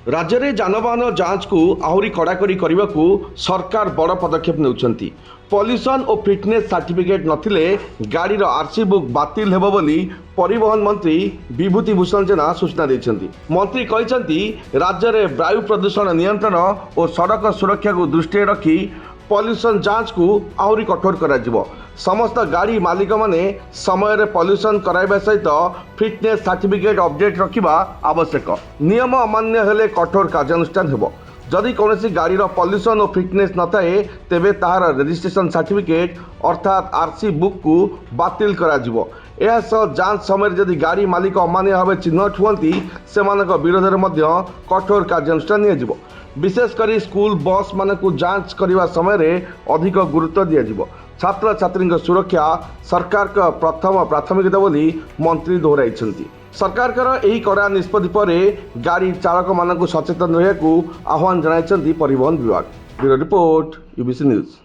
राज्य में जानवाहन जांच को आहरी कड़ाकड़ी करने को सरकार बड़ पदक्षेप नेउछंती। पॉल्यूशन और फिटनेस सर्टिफिकेट नथिले गाड़ी आरसी बुक बातिल हेबो बोली परिवहन मंत्री विभूति भूषण जेना सूचना देछंती। मंत्री कहते राज्य में वायु प्रदूषण नियंत्रण और सड़क सुरक्षा को दृष्टि रखी पॉल्यूशन जांच को आहरी कठोर करा जिवो। समस्त गाड़ी मालिक माने समय रे पॉल्यूशन कराइबा सहित फिटनेस सर्टिफिकेट अपडेट रखिबा आवश्यक। नियम अमान्य हेले कठोर कार्यानुष्ठान हेबो। जदि कौनसी गाड़ी पॉल्यूशन और फिटनेस न थाए तेबे ताहार रजिस्ट्रेशन सर्टिफिकेट अर्थात आरसी बुक को बातिल करा जिवो। यह जांच समय जदि गाड़ी मालिक अमान्य भाव चिन्हट हुअंती सेमानक विरोध में कठोर कार्यानुष्ठान निया जिवो। विशेषकर स्कूल बस मान को जांच करने समय रे अधिक गुरुत्व दिया। छात्र छात्री सुरक्षा सरकार का प्रथम प्राथमिकता बोली मंत्री दोहराई। सरकार यही कड़ा निष्पत्ति पर गाड़ी चालक मान सचेतन रहा आह्वान जनाई परिवहन विभाग। Bureau report UBC news.